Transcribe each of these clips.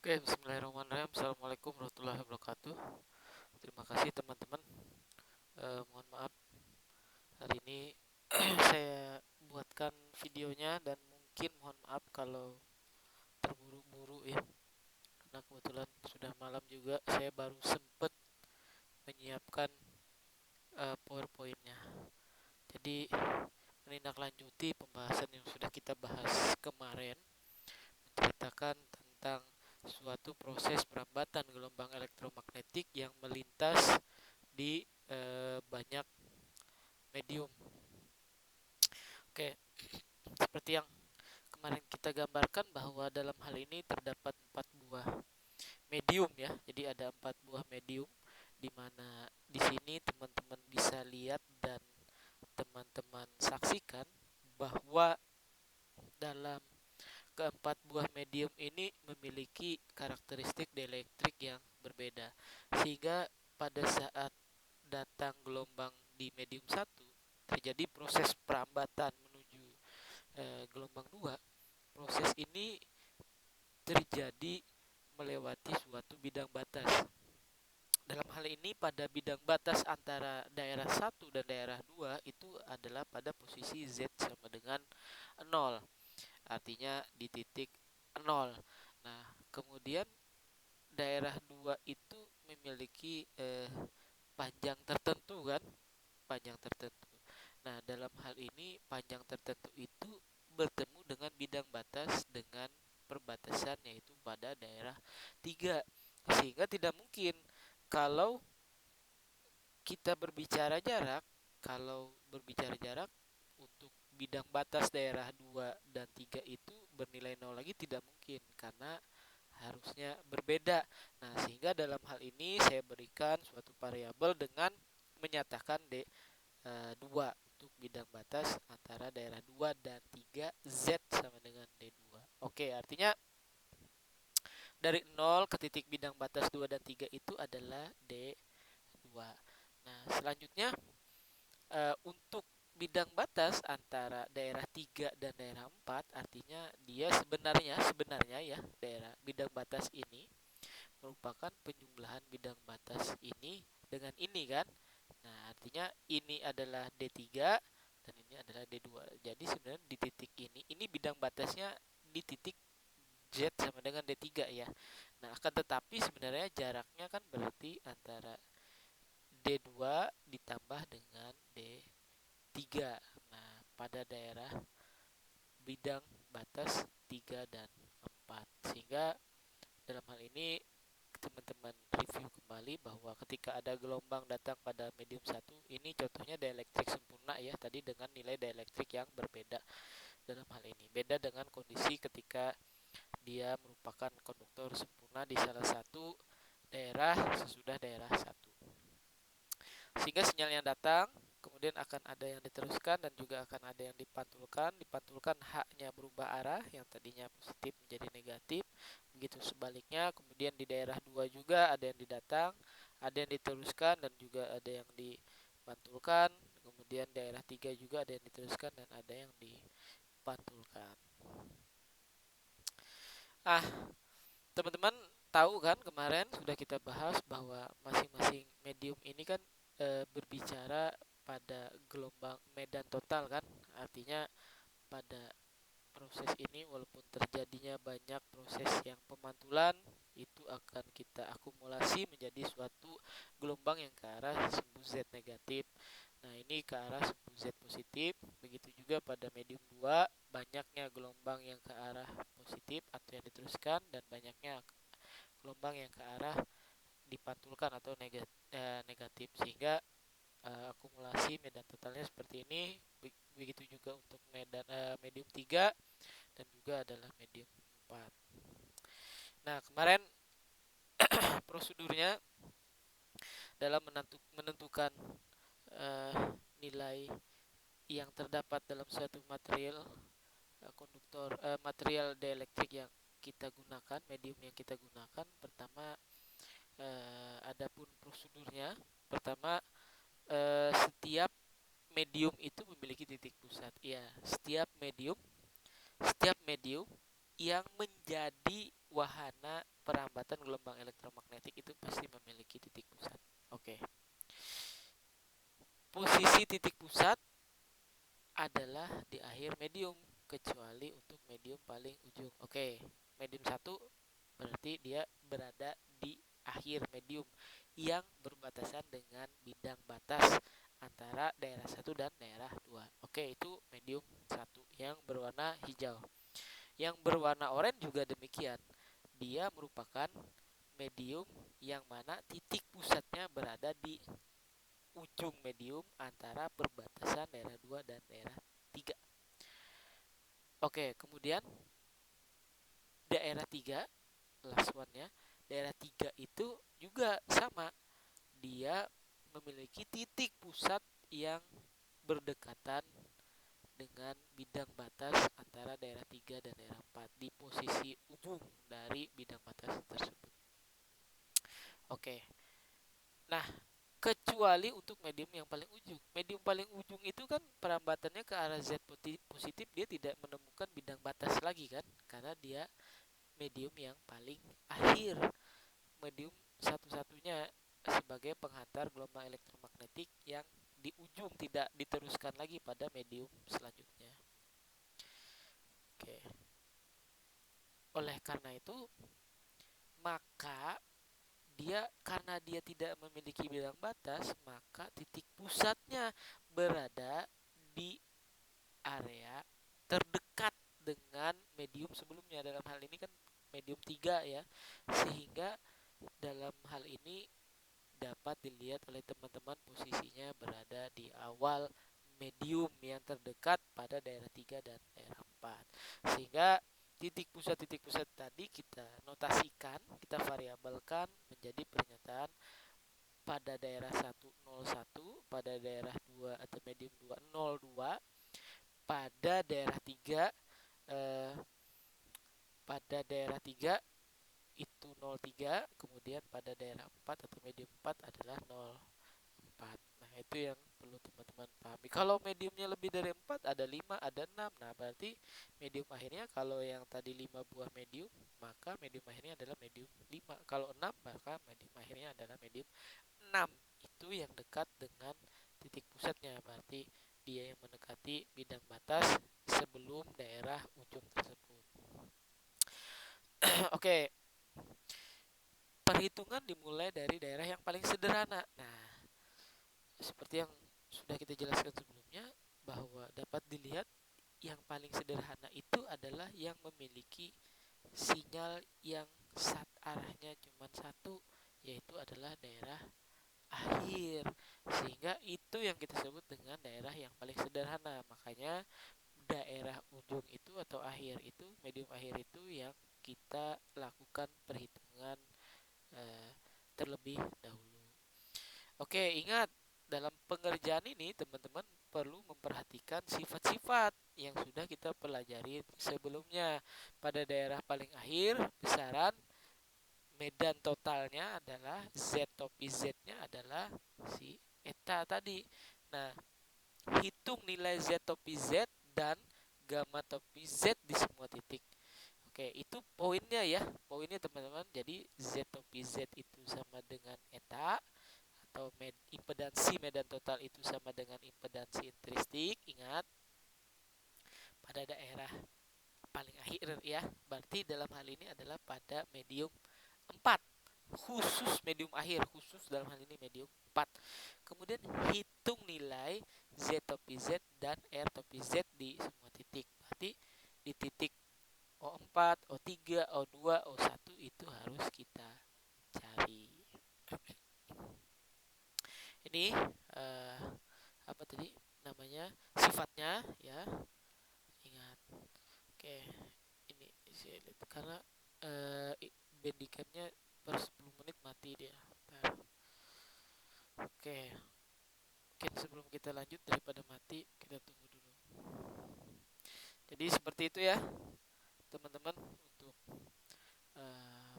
Oke, bismillahirrahmanirrahim. Assalamualaikum warahmatullahi wabarakatuh. Terima kasih teman-teman. Mohon maaf hari ini saya buatkan videonya dan mungkin mohon maaf kalau terburu-buru ya. Karena kebetulan sudah malam juga, saya baru sempat menyiapkan PowerPoint-nya. Jadi menindaklanjuti pembahasan yang sudah kita bahas kemarin, menceritakan tentang suatu proses perambatan gelombang elektromagnetik yang melintas di banyak medium. Oke, seperti yang kemarin kita gambarkan bahwa dalam hal ini terdapat 4 buah medium ya. Jadi ada 4 buah medium di mana di sini teman-teman bisa lihat dan teman-teman saksikan bahwa dalam keempat buah medium ini memiliki karakteristik dielektrik yang berbeda. Sehingga pada saat datang gelombang di medium satu terjadi proses perambatan menuju gelombang 2. Proses ini terjadi melewati suatu bidang batas. Dalam hal ini pada bidang batas antara daerah 1 dan daerah 2 itu adalah pada posisi Z sama dengan 0. Artinya di titik 0. Nah, kemudian daerah 2 itu memiliki panjang tertentu kan? Panjang tertentu. Nah, dalam hal ini panjang tertentu itu bertemu dengan bidang batas dengan perbatasan yaitu pada daerah 3. Sehingga tidak mungkin kalau kita berbicara jarak, kalau berbicara jarak untuk bidang batas daerah 2 dan 3 itu bernilai 0 lagi tidak mungkin karena harusnya berbeda. Nah, sehingga dalam hal ini saya berikan suatu variabel dengan menyatakan D2 untuk bidang batas antara daerah 2 dan 3 Z sama dengan D2. Oke, artinya dari 0 ke titik bidang batas 2 dan 3 itu adalah D2. Nah, selanjutnya untuk bidang batas antara daerah 3 dan daerah 4 artinya dia sebenarnya ya daerah bidang batas ini merupakan penjumlahan bidang batas ini dengan ini kan. Nah, artinya ini adalah D3 dan ini adalah D2. Jadi sebenarnya di titik ini bidang batasnya di titik Z sama dengan D3 ya. Nah, akan tetapi sebenarnya jaraknya kan berarti antara D2 ditambah dengan D3. Nah, pada daerah bidang batas 3 dan 4. Sehingga dalam hal ini teman-teman review kembali bahwa ketika ada gelombang datang pada medium satu ini contohnya dielektrik sempurna ya tadi dengan nilai dielektrik yang berbeda dalam hal ini. Beda dengan kondisi ketika dia merupakan konduktor sempurna di salah satu daerah sesudah daerah satu. Sehingga sinyal yang datang kemudian akan ada yang diteruskan dan juga akan ada yang dipantulkan haknya berubah arah yang tadinya positif menjadi negatif, begitu sebaliknya. Kemudian di daerah 2 juga ada yang didatang, ada yang diteruskan dan juga ada yang dipantulkan. Kemudian daerah 3 juga ada yang diteruskan dan ada yang dipantulkan. Teman-teman tahu kan kemarin sudah kita bahas bahwa masing-masing medium ini kan berbicara pada gelombang medan total kan. Artinya pada proses ini walaupun terjadinya banyak proses yang pemantulan itu akan kita akumulasi menjadi suatu gelombang yang ke arah sumbu Z negatif. Nah, ini ke arah sumbu Z positif. Begitu juga pada medium 2 banyaknya gelombang yang ke arah positif atau yang diteruskan dan banyaknya gelombang yang ke arah dipantulkan atau negatif sehingga akumulasi medan totalnya seperti ini. Begitu juga untuk medium 3 dan juga adalah medium 4. Nah, kemarin prosedurnya dalam menentukan uh, nilai yang terdapat dalam suatu material konduktor material dielektrik yang kita gunakan, medium yang kita gunakan. Pertama, adapun prosedurnya, pertama setiap medium itu memiliki titik pusat. Ya, setiap medium yang menjadi wahana perambatan gelombang elektromagnetik itu pasti memiliki titik pusat. Oke. Posisi titik pusat adalah di akhir medium kecuali untuk medium paling ujung. Oke, medium 1 berarti dia berada di akhir medium yang berbatasan dengan bidang batas antara daerah 1 dan daerah 2. Oke, itu medium 1 yang berwarna hijau. Yang berwarna oranye juga demikian. Dia merupakan medium yang mana titik pusatnya berada di ujung medium antara perbatasan daerah 2 dan daerah 3. Oke, kemudian daerah 3, last one-nya, daerah 3 itu juga sama. Dia memiliki titik pusat yang berdekatan dengan bidang batas antara daerah 3 dan daerah 4 di posisi ujung dari bidang batas tersebut. Oke. Nah, kecuali untuk medium yang paling ujung. Medium paling ujung itu kan perambatannya ke arah Z positif, dia tidak menemukan bidang batas lagi kan, karena dia medium yang paling akhir, medium satu-satunya sebagai penghantar gelombang elektromagnetik yang di ujung, tidak diteruskan lagi pada medium selanjutnya. Oke. Oleh karena itu, maka karena dia tidak memiliki bidang batas, maka titik pusatnya berada di area terdekat dengan medium sebelumnya. Dalam hal ini kan medium 3 ya. Sehingga dalam hal ini dapat dilihat oleh teman-teman posisinya berada di awal medium yang terdekat pada daerah 3 dan daerah 4. Sehingga titik pusat tadi kita notasikan, kita variabelkan menjadi pernyataan pada daerah 101, pada daerah 2 atau medium 2 02, pada daerah 3 pada daerah 3 itu 03, kemudian pada daerah 4 atau medium 4 adalah 04. Nah, itu yang perlu teman-teman pahami. Kalau mediumnya lebih dari 4, ada 5, ada 6. Nah, berarti medium akhirnya kalau yang tadi 5 buah medium, maka medium akhirnya adalah medium 5. Kalau 6, maka medium akhirnya adalah medium 6. Itu yang dekat dengan titik pusatnya. Berarti dia yang mendekati bidang batas sebelum daerah ujung tersebut. Oke. Perhitungan dimulai dari daerah yang paling sederhana. Nah, seperti yang sudah kita jelaskan sebelumnya, bahwa dapat dilihat yang paling sederhana itu adalah yang memiliki sinyal yang arahnya cuma satu, yaitu adalah daerah akhir. Sehingga itu yang kita sebut dengan daerah yang paling sederhana. Makanya daerah ujung itu atau akhir itu, medium akhir itu yang kita lakukan perhitungan terlebih dahulu. Oke, ingat dalam pengerjaan ini teman-teman perlu memperhatikan sifat-sifat yang sudah kita pelajari sebelumnya. Pada daerah paling akhir, besaran medan totalnya adalah Z topi Z-nya adalah si eta tadi. Nah, hitung nilai Z topi Z dan gamma topi Z di semua titik. Oke, itu poinnya ya. Poinnya teman-teman. Jadi Z topi Z itu sama dengan eta, atau impedansi medan total itu sama dengan impedansi intristik. Ingat, pada daerah paling akhir ya. Berarti dalam hal ini adalah pada medium 4. Khusus medium akhir, khusus dalam hal ini medium 4. Kemudian hitung nilai Z topi Z dan R topi Z di semua titik. Berarti di titik O4, O3, O2, O1 itu harus kita cari. Ini apa tadi namanya, sifatnya ya, ingat. Oke, ini saya lihat karena bandicamnya per 10 menit mati dia. Bentar. Oke, mungkin sebelum kita lanjut, daripada mati kita tunggu dulu. Jadi seperti itu ya teman-teman, untuk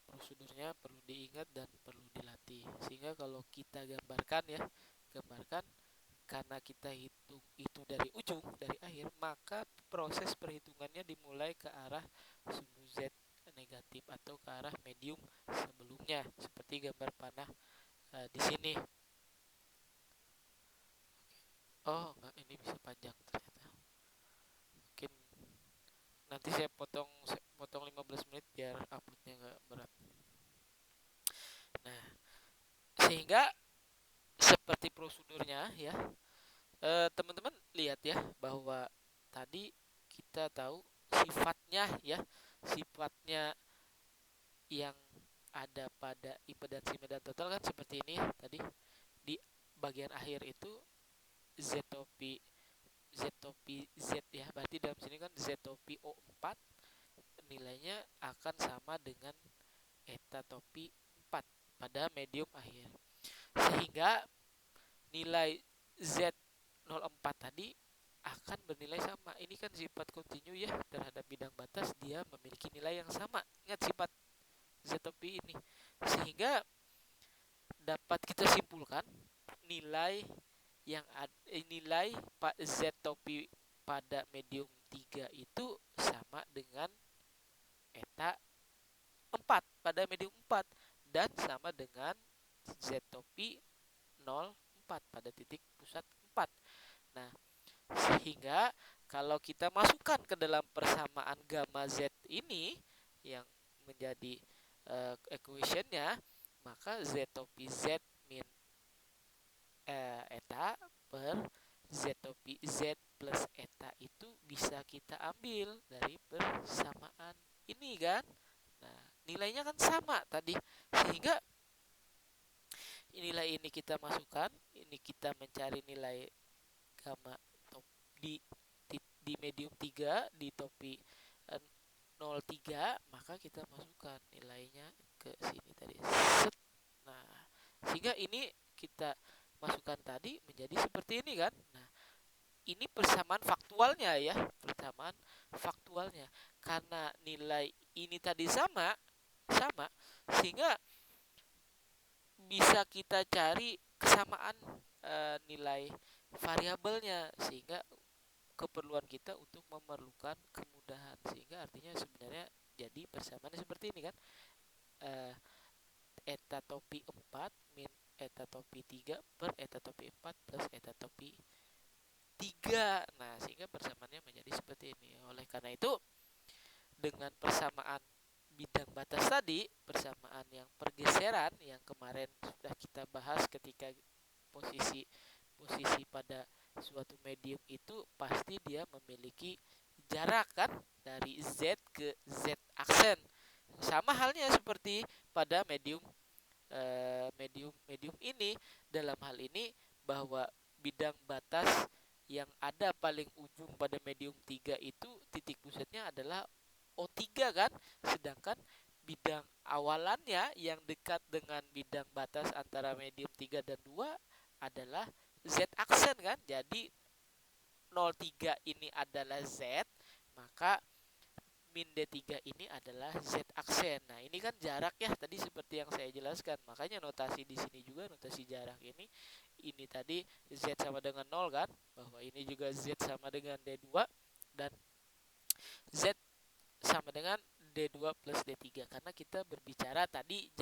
prosedurnya perlu diingat dan perlu dilatih, sehingga kalau kita gambarkan karena kita hitung itu dari ujung, dari akhir, maka proses perhitungannya dimulai ke arah sumbu Z negatif atau ke arah medium sebelumnya seperti gambar panah di sini. Oh enggak, ini bisa panjang ternyata. Mungkin nanti saya potong 15 menit biar uploadnya nggak berat. Nah, sehingga seperti prosedurnya ya, teman-teman lihat ya bahwa tadi kita tahu sifatnya ya, sifatnya yang ada pada impedansi medan total kan seperti ini tadi. Di bagian akhir itu Z-topi Z ya, berarti dalam sini kan Z-topi O4 nilainya akan sama dengan eta topi 4 pada medium akhir, sehingga nilai Z04 tadi akan bernilai sama. Ini kan sifat kontinu ya, terhadap bidang batas dia memiliki nilai yang sama. Ingat sifat Z-topi ini, sehingga dapat kita simpulkan nilai nilai Pak Z-topi pada medium 3 itu sama dengan eta 4 pada medium 4 dan sama dengan Z-topi 04 pada titik pusat 4. Nah, sehingga kalau kita masukkan ke dalam persamaan gamma Z ini yang menjadi equationnya, maka Z-topi Z min eta per Z-topi Z plus eta itu bisa kita ambil dari persamaan ini kan. Nah, nilainya kan sama tadi, sehingga nilai ini kita masukkan, ini kita mencari nilai gamma top di medium 3 di topi 03, maka kita masukkan nilainya ke sini tadi. Set. Nah, sehingga ini kita masukkan tadi menjadi seperti ini kan. Nah, ini persamaan faktualnya ya, persamaan faktualnya. Karena nilai ini tadi sama, sehingga bisa kita cari kesamaan nilai variabelnya, sehingga keperluan kita untuk memerlukan kemudahan, sehingga artinya sebenarnya jadi persamaannya seperti ini kan, eta topi 4 min eta topi 3 per eta topi 4 plus eta topi 3. Nah, sehingga persamaannya menjadi seperti ini. Oleh karena itu, dengan persamaan bidang batas tadi, persamaan yang pergeseran yang kemarin sudah kita bahas ketika posisi pada suatu medium itu pasti dia memiliki jarak kan dari Z ke Z aksen. Sama halnya seperti pada medium ini, dalam hal ini bahwa bidang batas yang ada paling ujung pada medium 3 itu titik pusatnya adalah O3 kan, sedangkan bidang awalannya yang dekat dengan bidang batas antara medium 3 dan 2 adalah Z aksen kan. Jadi 03 ini adalah Z, maka min D3 ini adalah Z aksen. Nah, ini kan jarak ya tadi seperti yang saya jelaskan. Makanya notasi di sini juga notasi jarak ini tadi Z sama dengan 0 kan, bahwa ini juga Z sama dengan D2 dan Z sama dengan D2 plus D3 karena kita berbicara tadi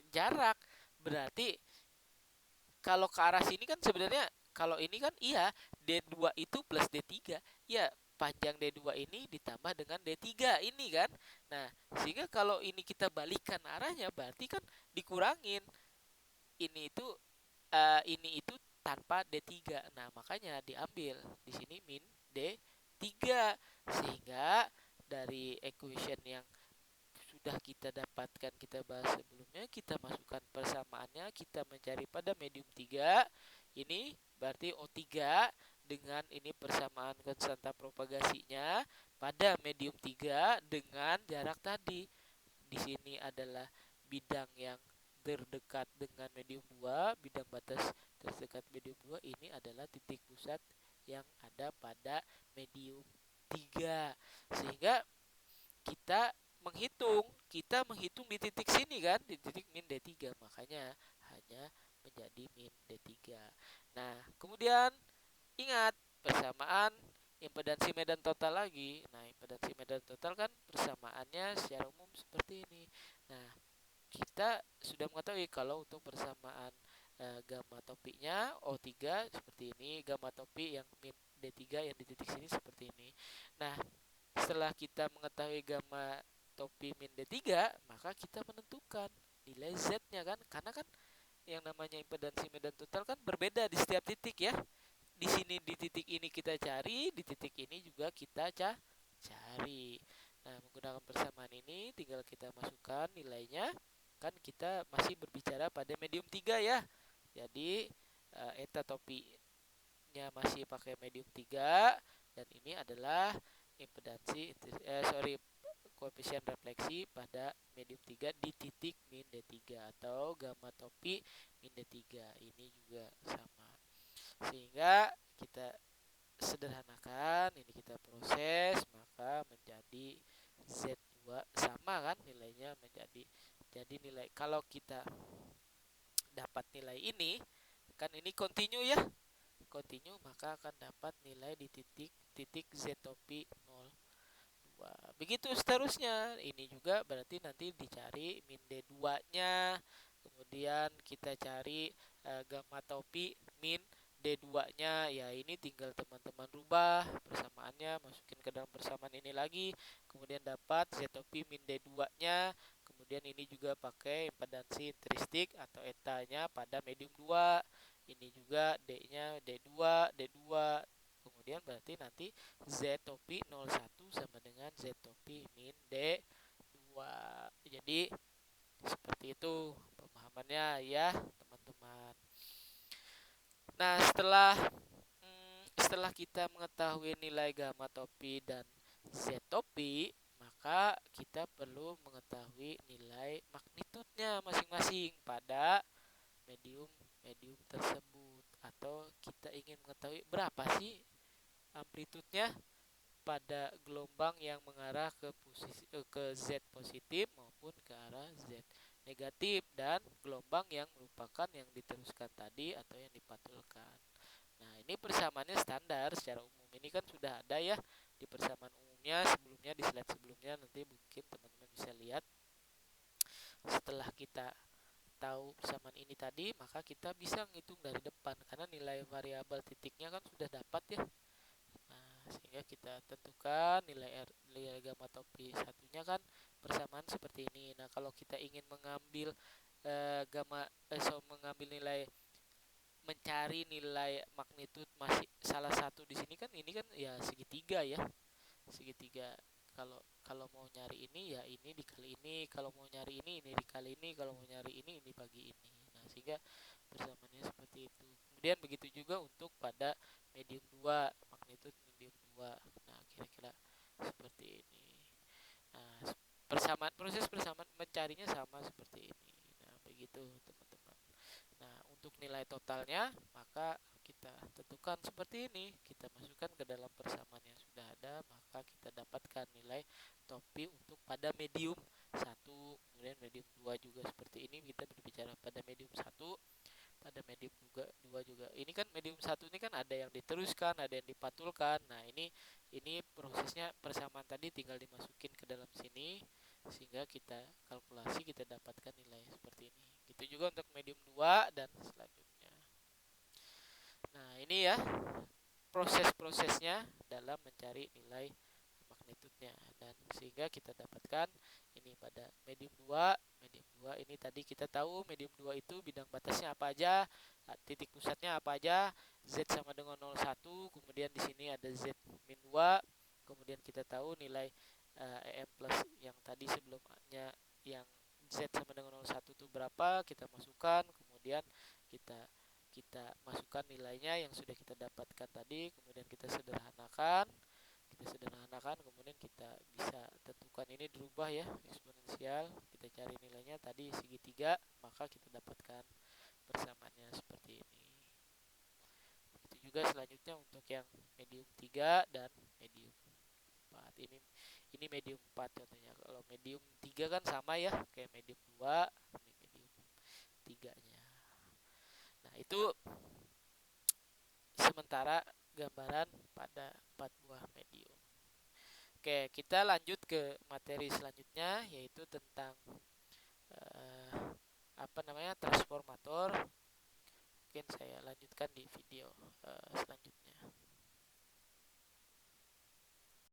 jarak. Berarti kalau ke arah sini kan sebenarnya kalau ini kan iya D2 itu plus D3. Ya, panjang D2 ini ditambah dengan D3 ini kan. Nah, sehingga kalau ini kita balikan arahnya berarti kan dikurangin ini itu tanpa D3. Nah, makanya diambil di sini min D3, sehingga dari equation yang sudah kita dapatkan, kita bahas sebelumnya, kita masukkan persamaannya, kita mencari pada medium 3 ini berarti O3 dengan ini persamaan konstanta propagasinya pada medium 3 dengan jarak tadi. Di sini adalah bidang yang terdekat dengan medium 2, bidang batas terdekat medium 2 ini adalah titik pusat yang ada pada medium 3. Sehingga kita menghitung di titik sini kan, di titik min D3, makanya hanya menjadi min D3. Nah, kemudian ingat persamaan impedansi medan total lagi. Nah, impedansi medan total kan persamaannya secara umum seperti ini. Nah, kita sudah mengetahui kalau untuk persamaan gamma topiknya O3 seperti ini, gamma topik yang min D3 yang di titik sini seperti ini. Nah, setelah kita mengetahui gamma topi min D3, maka kita menentukan nilai Z-nya kan, karena kan yang namanya impedansi medan total kan berbeda di setiap titik ya. Di sini di titik ini kita cari, di titik ini juga kita cari. Nah, menggunakan persamaan ini tinggal kita masukkan nilainya. Kan kita masih berbicara pada medium 3 ya. Jadi eta topinya masih pakai medium 3 dan ini adalah impedansi koefisien refleksi pada medium 3 di titik min D3 atau gamma topi min D3. Ini juga sama. Sehingga kita sederhanakan, ini kita proses, maka menjadi Z2 sama kan nilainya menjadi. Jadi nilai kalau kita dapat nilai ini, kan ini continue ya. Continue maka akan dapat nilai di titik Z topi 0. Begitu seterusnya. Ini juga berarti nanti dicari min D2-nya. Kemudian kita cari gamma topi min D2-nya. Ya, ini tinggal teman-teman rubah persamaannya, masukin ke dalam persamaan ini lagi. Kemudian dapat Z topi min D2-nya. Kemudian ini juga pakai impedansi intristik atau etanya pada medium 2. Ini juga D-nya D2, D2. Kemudian berarti nanti Z topi 01 sama dengan Z topi min D2. Jadi seperti itu pemahamannya ya teman-teman. Nah, setelah kita mengetahui nilai gamma topi dan Z topi, maka kita perlu mengetahui nilai magnitudnya masing-masing pada medium tersebut, atau kita ingin mengetahui berapa sih amplitudenya pada gelombang yang mengarah ke Z positif maupun ke arah Z negatif, dan gelombang yang merupakan yang diteruskan tadi atau yang dipantulkan. Nah, ini persamaannya standar secara umum. Ini kan sudah ada ya di persamaan umumnya sebelumnya, di slide sebelumnya, nanti mungkin teman-teman bisa lihat. Setelah kita tahu persamaan ini tadi, maka kita bisa menghitung dari depan karena nilai variabel titiknya kan sudah dapat ya. Sehingga kita tentukan nilai gamma topi satunya kan persamaan seperti ini. Nah, kalau kita ingin mengambil mengambil nilai, mencari nilai magnitud masih salah satu di sini kan, ini kan ya segitiga ya, segitiga. Kalau mau nyari ini ya ini dikali ini, kalau mau nyari ini dikali ini, kalau mau nyari ini bagi ini. Nah, sehingga persamaannya seperti itu. Kemudian begitu juga untuk pada medium 2, magnitud medium 2. Nah, kira-kira seperti ini. Nah, proses persamaan mencarinya sama seperti ini. Nah, begitu teman-teman. Nah, untuk nilai totalnya maka kita tentukan seperti ini. Kita masukkan ke dalam persamaan yang sudah ada, maka kita dapatkan nilai topi untuk pada medium 1. Kemudian medium 2 juga seperti ini. Kita berbicara pada medium 1, pada medium 2 juga. Ini kan medium 1 ini kan ada yang diteruskan, ada yang dipantulkan. Nah, ini prosesnya persamaan tadi tinggal dimasukin ke dalam sini sehingga kita kalkulasi, kita dapatkan nilai seperti ini. Gitu juga untuk medium 2 dan selanjutnya. Nah, ini ya proses-prosesnya dalam mencari nilai magnitudnya, dan sehingga kita dapatkan ini pada medium 2. Medium 2 ini tadi kita tahu medium 2 itu bidang batasnya apa aja, titik pusatnya apa aja, Z sama dengan 0,1, kemudian di sini ada Z min 2, kemudian kita tahu nilai EM plus yang tadi sebelumnya yang Z sama dengan 0,1 itu berapa, kita masukkan, kemudian kita kita masukkan nilainya yang sudah kita dapatkan tadi, kemudian kita sederhanakan, kemudian kita bisa tentukan ini dirubah ya eksponensial, kita cari nilainya tadi segitiga, maka kita dapatkan persamaannya seperti ini. Begitu juga selanjutnya untuk yang medium 3 dan medium 4. Ini medium 4 contohnya. Kalau medium 3 kan sama ya kayak medium 2, ini medium 3-nya. Nah, itu sementara gambaran pada 4 buah medium. Oke, kita lanjut ke materi selanjutnya, yaitu tentang eh, transformator. Mungkin saya lanjutkan di video selanjutnya.